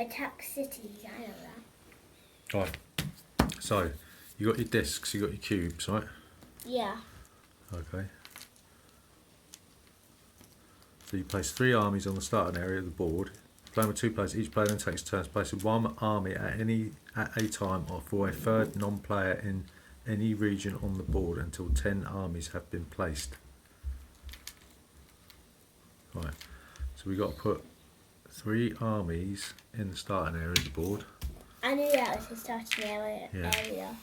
attack cities, I know that. Right. So, you got your discs, you got your cubes, right? Yeah. Okay. So you place 3 armies on the starting area of the board. Playing with 2 players, each player then takes turns placing 1 army at a time or for a third non-player in any region on the board until 10 armies have been placed. Right. So we got to put 3 armies in the starting area of the board. I knew that was the starting area. Yeah.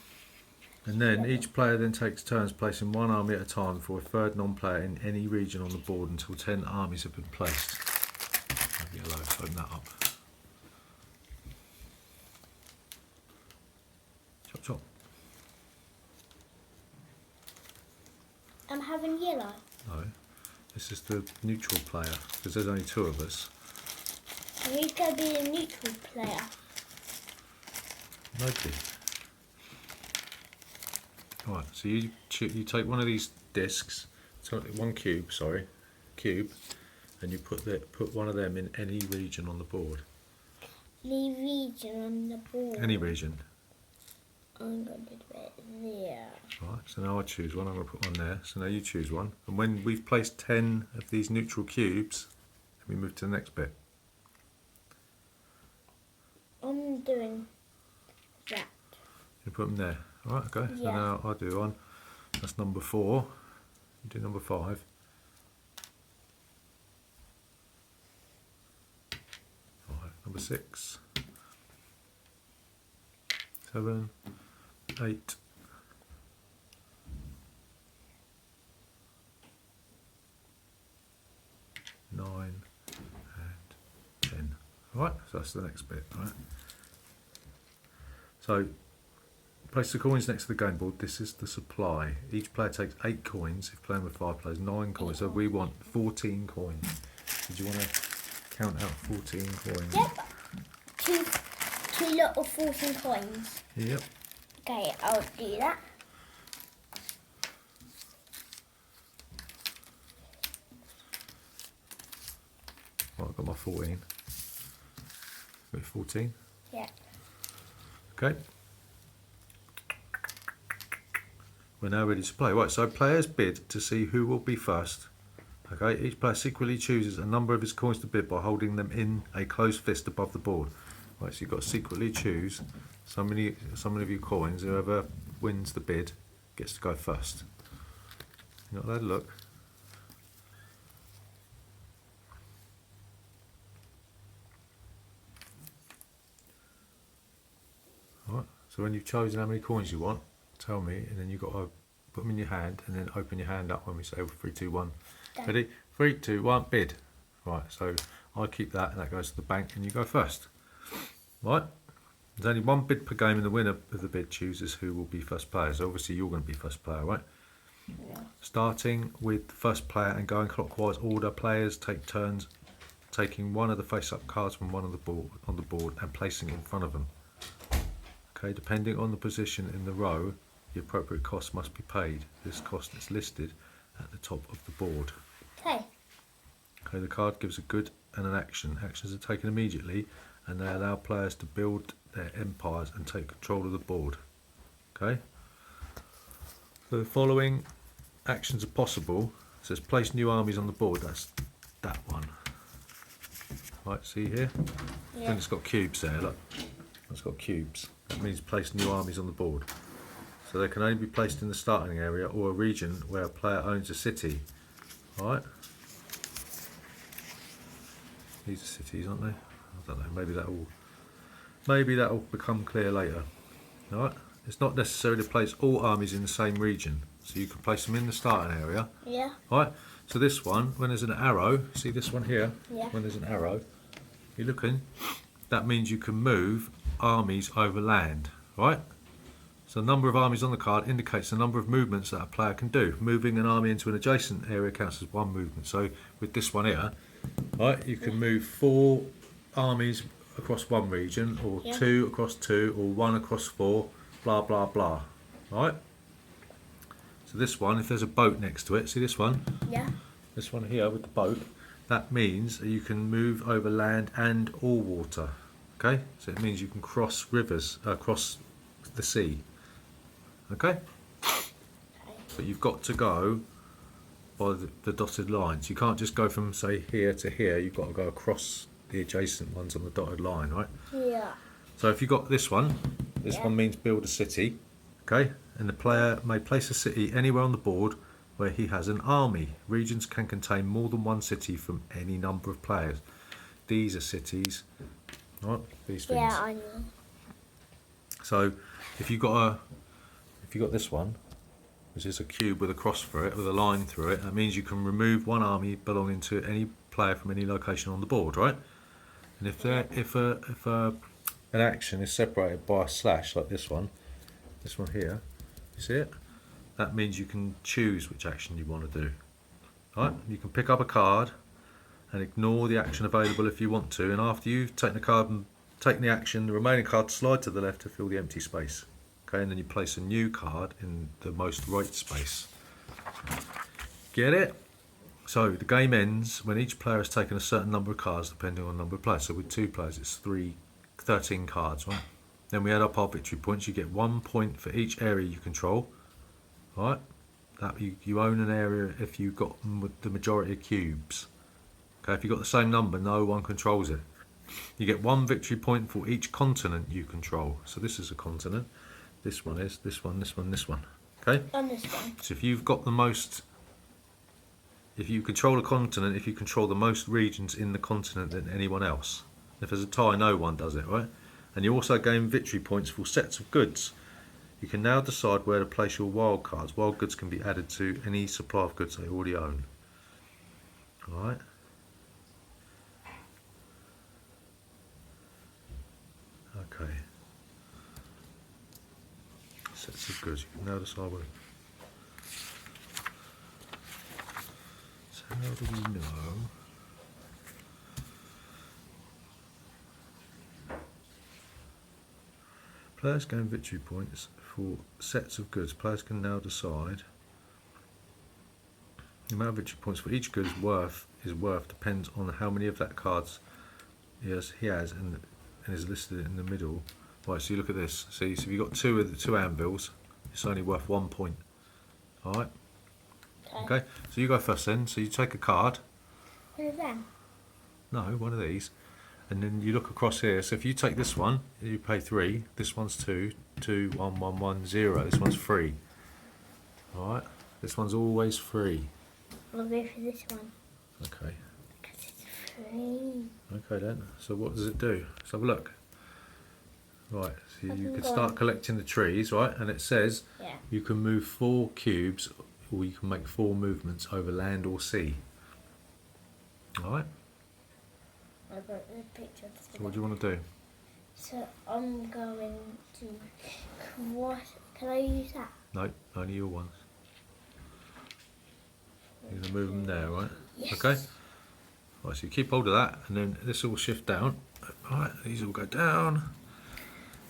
And then each player then takes turns placing 1 army at a time for a third non-player in any region on the board until 10 armies have been placed. Yellow, open that up. Chop chop. I'm having yellow. No, this is the neutral player because there's only 2 of us. Who's going to be the neutral player? Nobody. Right, so you take one of these discs, one cube, and you put one of them in any region on the board. The region on the board. Any region. I'm going to do it there. Right, so now I choose one, I'm going to put one there. So now you choose one. And when we've placed 10 of these neutral cubes, we move to the next bit. I'm doing that. You put them there. Alright, okay. So Yeah. now I do one. That's number 4. You do number 5. Alright, number 6. 7. 8. 9 and 10. Alright, so that's the next bit, right? So place the coins next to the game board. This is the supply. Each player takes 8 coins. If playing with 5 players, 9 coins. So we want 14 coins. Did you want to count out 14 coins? Yep. Two little 14 coins. Yep. Okay, I'll do that. Right, I've got my 14. Got 14. Yeah. Okay. We're now ready to play. Right, so players bid to see who will be first. Okay, each player secretly chooses a number of his coins to bid by holding them in a closed fist above the board. Right, so you've got to secretly choose so many of your coins. Whoever wins the bid gets to go first. You're not allowed to look. Right, so when you've chosen how many coins you want, tell me, and then you've got to put them in your hand and then open your hand up when we say 3, 2, 1. Done. Ready? 3, 2, 1, bid. Right, so I keep that and that goes to the bank and you go first. Right? There's only 1 bid per game and the winner of the bid chooses who will be first player. So obviously you're going to be first player, right? Yeah. Starting with the first player and going clockwise order, players take turns taking one of the face-up cards from one of the board on the board and placing it in front of them. Okay, depending on the position in the row, the appropriate cost must be paid. This cost is listed at the top of the board. Okay. Okay, the card gives a good and an action. Actions are taken immediately and they allow players to build their empires and take control of the board. Okay? So the following actions are possible. It says place new armies on the board. That's that one. Right, see here? Yeah. Then it's got cubes there, look. It's got cubes. That means place new armies on the board. So they can only be placed in the starting area or a region where a player owns a city. Alright? These are cities, aren't they? I don't know, maybe that'll become clear later. Alright? It's not necessary to place all armies in the same region. So you can place them in the starting area. Yeah. Alright? So this one, when there's an arrow, see this one here? Yeah. When there's an arrow, you're looking, that means you can move armies over land. Right? So the number of armies on the card indicates the number of movements that a player can do. Moving an army into an adjacent area counts as 1 movement. So with this one here, right, you can move 4 armies across 1 region, or 2 across 2, or 1 across 4, blah blah blah. Right? So this one, if there's a boat next to it, see this one? Yeah. This one here with the boat, that means that you can move over land and or water. Okay, so it means you can cross rivers, cross the sea. Okay, but you've got to go by the dotted lines. You can't just go from, say, here to here. You've got to go across the adjacent ones on the dotted line, right? Yeah. So if you've got this one Yeah. one means build a city, okay? And the player may place a city anywhere on the board where he has an army. Regions can contain more than one city from any number of players. These are cities, right? These things. Yeah, I know. So if you've got this one, which is a cube with a cross through it, with a line through it, that means you can remove one army belonging to any player from any location on the board, right? And if an action is separated by a slash, like this one here, you see it? That means you can choose which action you want to do. Right? You can pick up a card and ignore the action available if you want to, and after you've taken the card and taken the action, the remaining card slide to the left to fill the empty space. Okay, and then you place a new card in the most right space. Get it? So the game ends when each player has taken a certain number of cards, depending on the number of players. So with 2 players, it's 13 cards, right? Then we add up our victory points. You get 1 point for each area you control, right? That you own an area if you've got the majority of cubes. Okay, if you've got the same number, no one controls it. You get 1 victory point for each continent you control. So this is a continent. This one is, this one, this one, this one. Okay? On this one. So if you've got the most, if you control a continent, if you control the most regions in the continent than anyone else. If there's a tie, no one does it, right? And you also gain victory points for sets of goods. You can now decide where to place your wild cards. Wild goods can be added to any supply of goods they already own. Alright? Okay. Sets of goods. You can now decide where. So how do we know? Players gain victory points for sets of goods. Players can now decide the amount of victory points for each good is worth depends on how many of that cards he has and is listed in the middle. Right, so you look at this. See, so if you've got 2 of the 2 anvils, it's only worth 1 point. Alright? Okay, so you go first then. So you take a card. What is that? No, one of these. And then you look across here. So if you take this one, you pay 3. This one's 2. 2, 1, 1, 1, 0. This one's free. Alright? This one's always free. I'll go for this one. Okay. Because it's free. Okay then. So what does it do? Let's have a look. Right, so you Hasn't can gone. start collecting the trees, right? And it says Yeah. you can move 4 cubes, or you can make 4 movements over land or sea. Alright? I've got the picture of this. So what do you want to do? So I'm going to cross. Can I use that? No, only your ones. You're going to move them there, right? Yes. Okay? Right, so you keep hold of that, and then this will shift down. Alright, these will go down.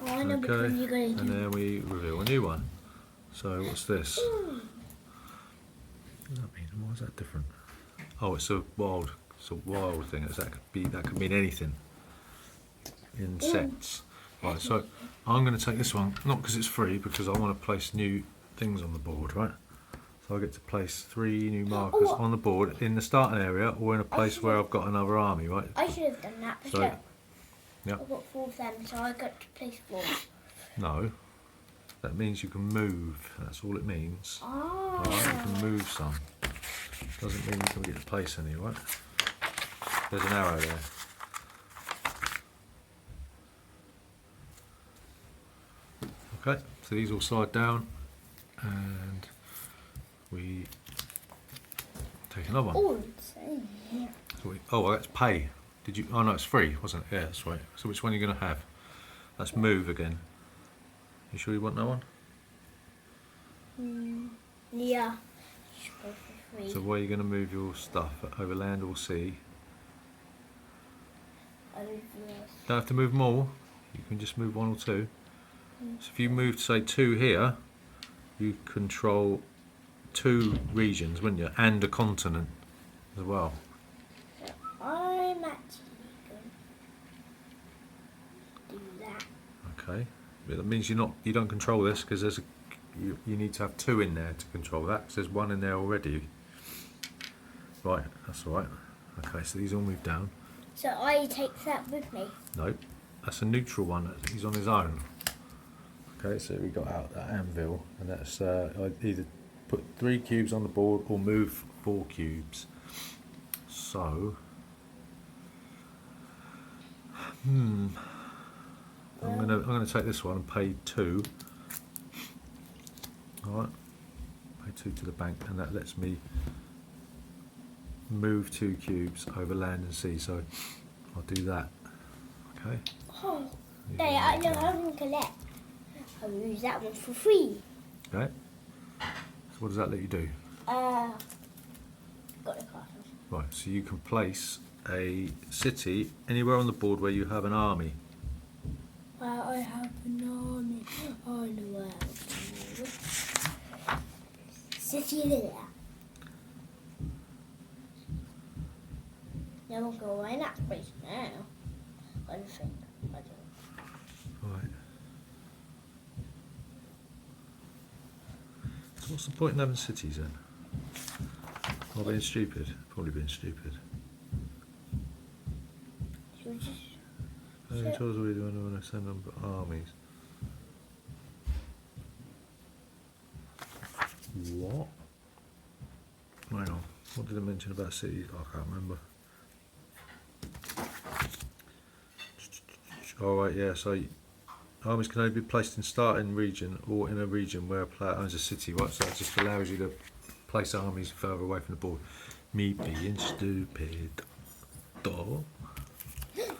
Oh, I know which Okay, one you're going and to do. then we reveal a new one. So what's this? What does that mean? Why is that different? Oh, it's a wild thing. That could mean anything in sets. Right, so I'm going to take this one, not because it's free, because I want to place new things on the board, right? So I get to place 3 new markers Oh. on the board in the starting area or in a place where I've got another army, right? I should have done that. But So- look, Yeah. I've got 4 of them, so I got to place 4. No, that means you can move. That's all it means. Oh. Alright, you can move some. Doesn't mean you can get to place any, right? There's an arrow there. Okay, so these all slide down and we take another one. Oh, it's in here. So that's pay. Did you? Oh no, it's free, wasn't it? Yeah, that's right. So which one are you going to have? That's move again. You sure you want that one? Yeah. Should go for 3. So where are you going to move your stuff? Over land or sea? Over this. Don't have to move them all. You can just move 1 or 2. So if you move, say, 2 here, you control 2 regions, wouldn't you? And a continent as well. So I'm actually going. do that. Okay, but that means you don't control this because you need to have 2 in there to control that. 'Cause there's 1 in there already. Right, that's all right. Okay, so these all move down. So I take that with me. No, that's a neutral one. He's on his own. Okay, so we got out that anvil, and that's I either put 3 cubes on the board or move 4 cubes. So, I'm gonna take this one and pay 2. All right, pay 2 to the bank, and that lets me move 2 cubes over land and sea. So I'll do that. Okay. Oh, Daddy, I know how to collect. I'll use that one for free. Okay. So what does that let you do? Got the card. Right. So you can place a city anywhere on the board where you have an army. Well, I have an army on the world. City there. Now we'll go in that place now. I think. I don't. Right. So what's the point in having cities then? Or being stupid? Probably being stupid. Should we just... Only choice we do when I send them armies. What? Hang on. What did I mention about cities? I can't remember. Alright, yeah, so armies can only be placed in starting region or in a region where a player owns a city, right? So that just allows you to place armies further away from the board. Me being stupid. Duh.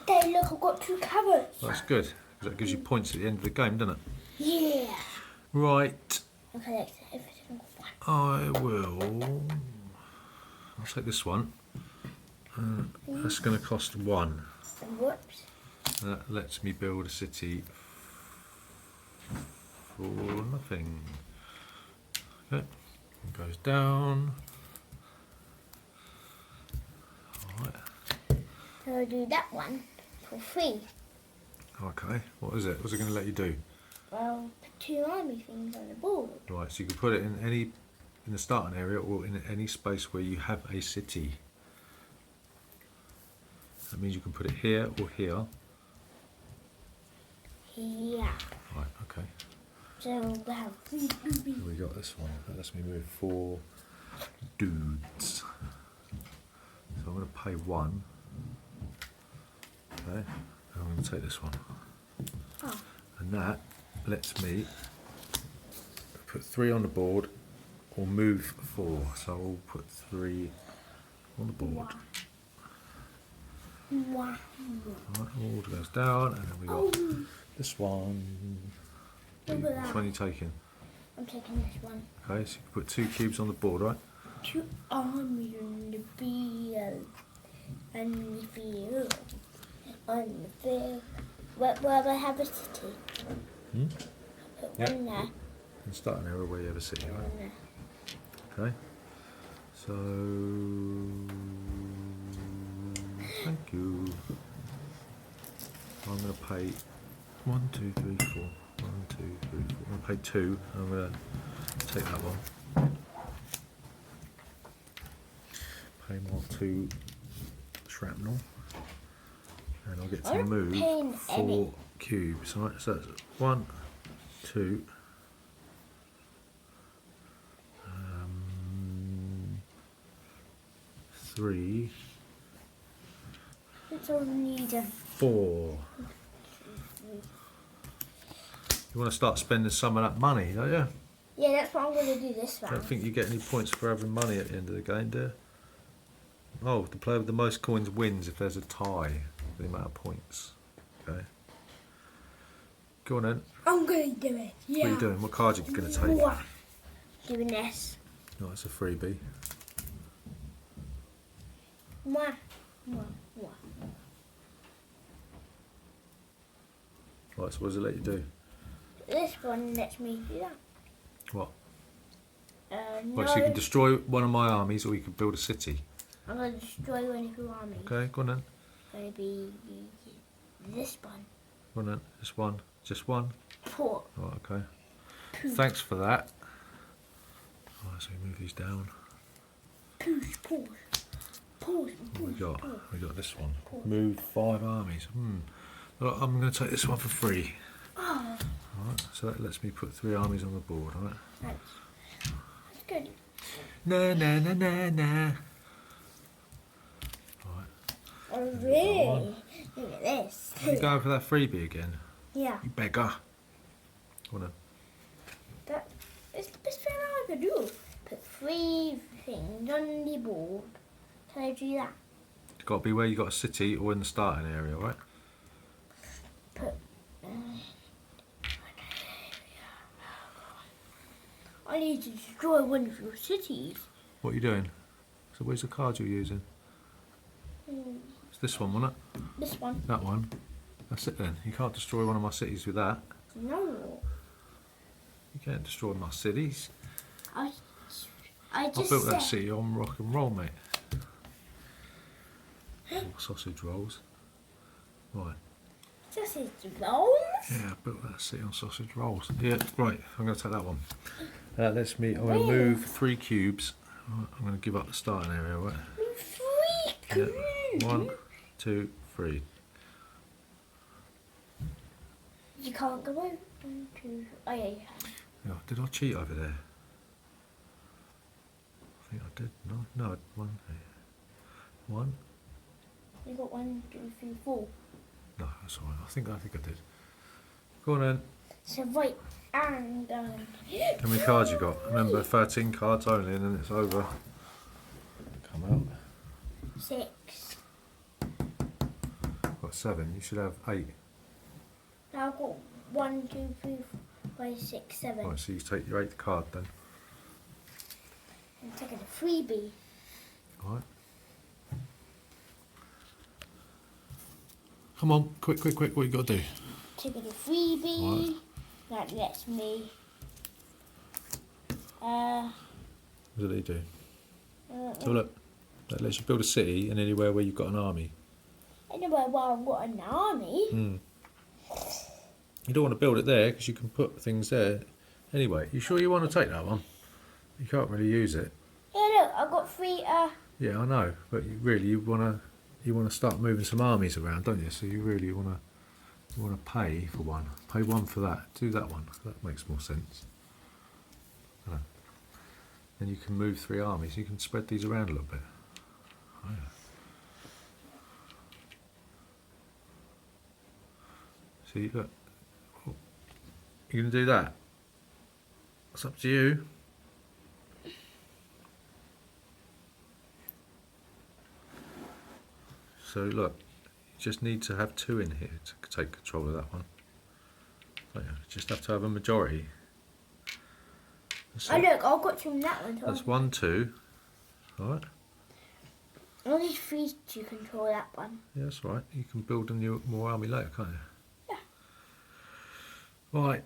Daddy, look, I've got 2 carrots. That's good, because that gives you points at the end of the game, doesn't it? Yeah. Right, I'll collect every single one. I'll take this one. That's going to cost 1. And whoops. That lets me build a city for nothing. Okay, it goes down. Alright. So I'll do that one for free. Okay, what is it? What's it going to let you do? Well, put 2 army things on the board. Right, so you can put it in the starting area or in any space where you have a city. That means you can put it here or here. Yeah. Right, okay. So we'll have 3 boobies. We got this one. That lets me move 4 dudes. So I'm going to pay 1. Okay, and I'm going to take this one. Oh. And that lets me put 3 on the board or move 4. So I'll put 3 on the board. Wow. Right, all goes down, and then we got this one. Look at Which one are you taking? I'm taking this one. Okay, so you can put 2 cubes on the board, right? 2 armies on the field. And the field. On the field. Where I have a city. Put Yeah. one there. And start an area where you have a city, right? One there. Okay. So thank you. I'm going to pay 1, 2, 3, 4. 1, 2, 3, 4. I'm going to pay 2. I'm going to take that one. Pay more 2 shrapnel. And I'll get to I'm move paying 4 any. cubes. Right, so that's 1, 2. 3, That's all we need. 4. You want to start spending some of that money, don't you? Yeah, that's what I'm going to do this I don't round. think you get any points for having money at the end of the game, do you? Oh, the player with the most coins wins if there's a tie for the amount of points. Okay. Go on then. I'm going to do it. Yeah. What are you doing? What card are you going to take? Mwah. Doing this. No, it's a freebie. Mwah. Mwah. Mwah. Right, so what does it let you do? This one lets me do that. What? No. Right, so you can destroy one of my armies or you can build a city. I'm going to destroy one of your armies. Okay, go on then. It's going to be this one. One then. Just one. Just one. Four. Right, okay. Thanks for that. Right, so we move these down. Push, push. Push, What we push, got? push. We got this one. Move 5 armies. Look, I'm going to take this one for free. Oh, Alright, so that lets me put 3 armies on the board, alright? that's good. Na na na na na. Right. Oh, really? Look at this. You going for that freebie again? Yeah. You beggar. Wanna? It's the best thing I could do. Put 3 things on the board. Can I do that? It's got to be where you got a city or in the starting area, right? Put. I need to destroy one of your cities. What are you doing? So where's the card you're using? It's this one, wasn't it? This one. That one. That's it then. You can't destroy one of my cities with that. No. You can't destroy my cities. I I just built that said. city on rock and roll, mate. Sausage rolls. Right. Sausage rolls. Yeah, I built that city on sausage rolls. Yeah, right. I'm going to take that one. I'm going to move 3 cubes. Right, I'm going to give up the starting area, right? 3 Yeah. 1, 2, 3. You can't go out. 1, 2. Oh yeah, you can. Yeah, did I cheat over there? I think I did. No, 1. 1. You got 1, 2, 3, 4. No, that's all right. I think I did. Go on then. So right, and How many cards you got? Remember, 13 cards only, and then it's over. Come out. 6. Got 7. You should have 8. Now I've got 1, 2, 3, 4, 5, 6, 7. Right, so you take your 8th card then. I'm taking a freebie. All right. Come on, quick, what you got to do? Taking a freebie. That lets me. What do they do? So look, that lets you build a city in anywhere where you've got an army. Anywhere where I've got an army. You don't want to build it there because you can put things there. Anyway, you sure you want to take that one? You can't really use it. Yeah, look, I've got 3. Yeah, I know, but you want to start moving some armies around, don't you? So you really want to pay for one. Pay 1 for that. Do that one. That makes more sense. Then you can move 3 armies. You can spread these around a little bit. Oh, yeah. See, look. You're going to do that? It's up to you. So look, you just need to have 2 in here to take control of that one. Don't you? Just have to have a majority. Oh look, I've got 2 in that one. That's 1, 2. Alright? I need 3 to control that one. Yeah, that's right. You can build a new more army later, can't you? Yeah. Right.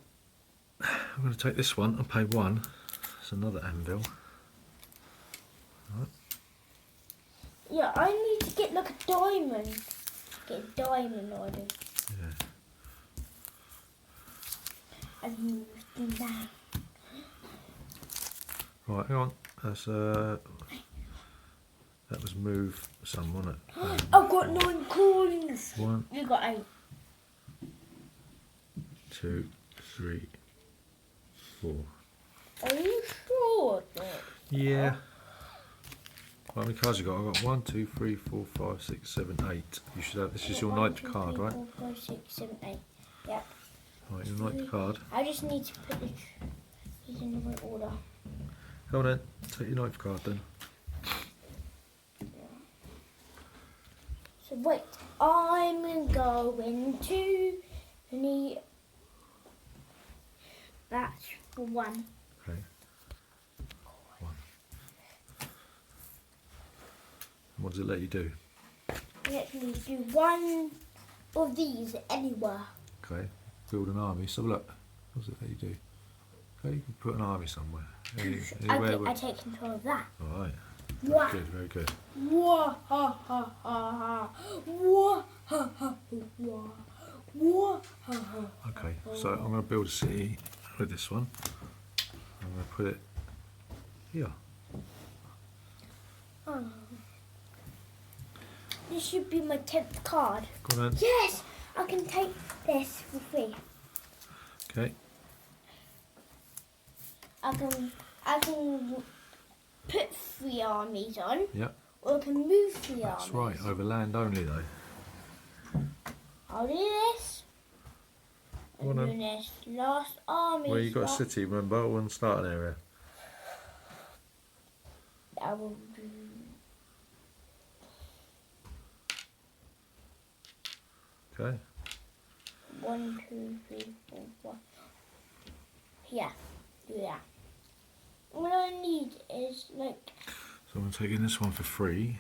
I'm going to take this one and pay 1. It's another anvil. Right. Yeah, I need to get like a diamond. Get a diamond on it. Yeah. And move them down. Right, hang on. That's that was move some, wasn't it? I've got 9 coins. 1, You got 8. 2, 3, 4. Are you sure? Yeah. How many cards you got? I've got 1, 2, 3, 4, 5, 6, 7, 8. You should have. This is your 9th card, right? 4, 5, 6, 7, 8. Yeah. Right, your 9th card. I just need to put these in the right order. Go on then. Take your 9th card then. So wait, I'm going to need. That's for 1. Okay. 1. What does it let you do? Let me do 1 of these anywhere. Okay. Build an army. So look. What does it let you do? Okay, you can put an army somewhere. I take control of that. Alright. Wah. Good, very good. Wah ha ha ha ha. Wah ha ha wah. Wah Okay, so I'm going to build a city with this one. I'm going to put it here. Oh. This should be my 10th card. Go on then. Yes! I can take this for free. Okay. I can put 3 armies on. Yep. Or I can move 3 armies. That's right. Over land only though. I'll do this. Go on I'm then. doing this last army. Well, you got a city, remember, one starting area. I will do. Okay. 1, 2, 3, 4, 5. Yeah, do that. All I need is like So I'm taking this one for free,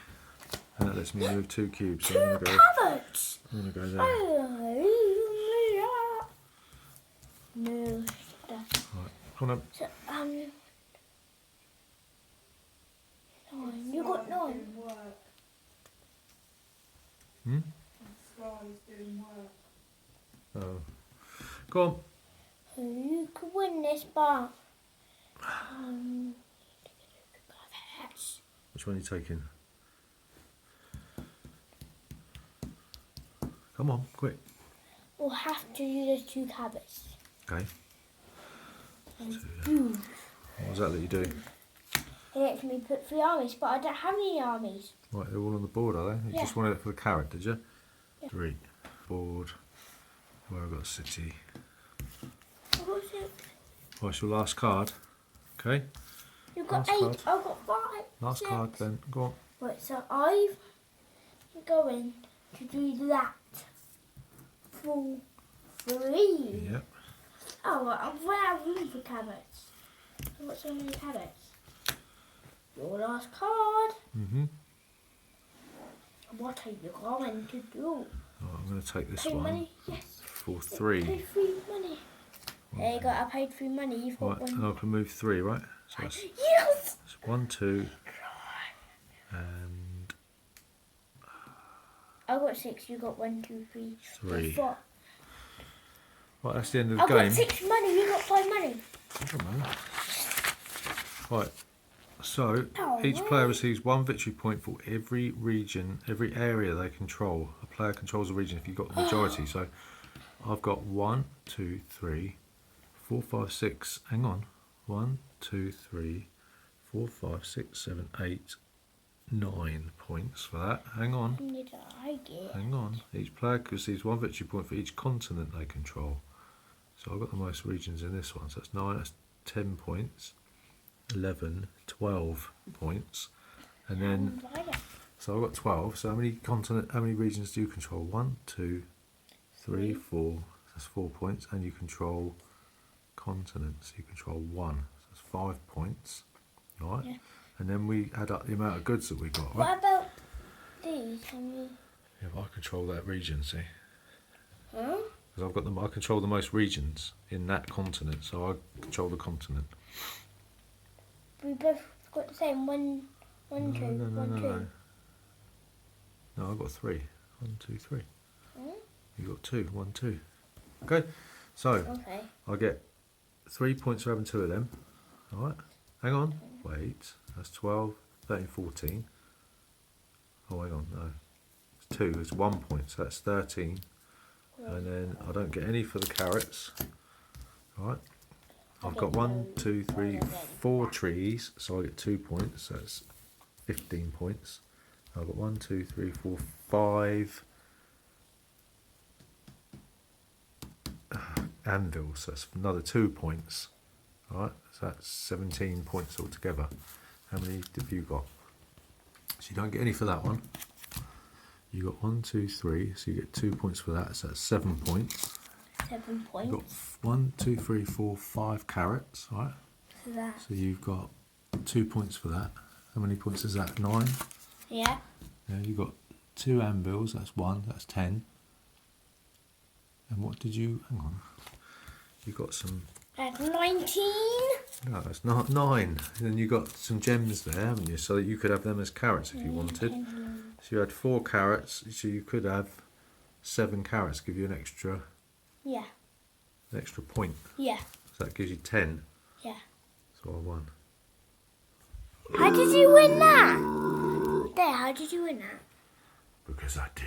and that lets me move 2 cubes. So 2 I'm carrots. going to go there. No stuff. Right. Come on. So you got 9. Hmm? Oh. Go on. You could win this, but Which one are you taking? Come on, quick. we'll have to do those 2 carrots. Okay. Boom. What was that you do? It lets me put 3 armies, but I don't have any armies. Right, they're all on the board, are they? You Yeah. just wanted it for the carrot, did you? Yeah. 3. Board. Where I've got a city. What was it? What's your last card? Okay. You've got Last 8. card. I've got 5. Last 6. card then. Go on. Right, so I'm going to do that for 3. Yep. Oh, well, I've run out of room for carrots. I've got so many carrots. Your last card. Mm-hmm. What are you going to do? Oh, I'm going to take this Pay one money? Yes. for Pay 3. 3 money. There you go, I paid 3 money. You've got Right, 1. and I can move 3, right? So that's Yes! 1, 2, and I got 6, you got 1, 2, 3, 3. 4. Right, that's the end of the I game. got 6 money, you got 5 money. I don't know. Right, so Oh, each right. player receives 1 victory point for every region, every area they control. A player controls a region if you've got the majority. So I've got 1, 2, 3, 4, 5, 6. Hang on. 1, 2, 3, 4, 5, 6, 7, 8, 9 points for that. Hang on. Did I get? Hang on. Each player receives 1 victory point for each continent they control. So I've got the most regions in this one. So that's 9, that's 10 points. 11, 12 points. And then, so I've got 12. So how many regions do you control? 1, 2, 3, 4. That's 4 points. And you control continents. You control 1. So that's 5 points. Right? Yeah. And then we add up the amount of goods that we got, right? What about these? Yeah, but I control that region, see? Huh? Because I've got I control the most regions in that continent, so I control the continent. We both got the same. 1, 1, 2, 1, 2. No, I've got 3. 1, 2, 3. Hmm? You got 2. 1, 2. Okay, so Okay. I get 3 points for having 2 of them. All right. Hang on. Wait. That's 12, 13, 14. Oh, hang on. No. It's 2. It's 1 point. So that's 13. And then I don't get any for the carrots. All right. I've got 1, 2, 3, 4 trees. So I get 2 points. So that's 15 points. I've got 1, 2, 3, 4, 5 anvils. So that's another 2 points. All right. So that's 17 points altogether. How many have you got? So you don't get any for that one. You got 1, 2, 3. So you get 2 points for that. So that's 7 points. 7 You've got points. 1, 2, 3, 4, 5 carrots. Right. For that. So you've got 2 points for that. How many points is that? 9. Yeah. Yeah. You've got 2 anvils. That's 1. That's 10. And what did you? Hang on. You got some. That's 19. No, that's not 9. Then you got some gems there, haven't you? So that you could have them as carrots if you wanted. 10. So you had 4 carrots. So you could have 7 carrots. Give you an extra Yeah. An extra point. Yeah. So that gives you 10. Yeah. So I won. How did you win that? There, how did you win that? Because I did.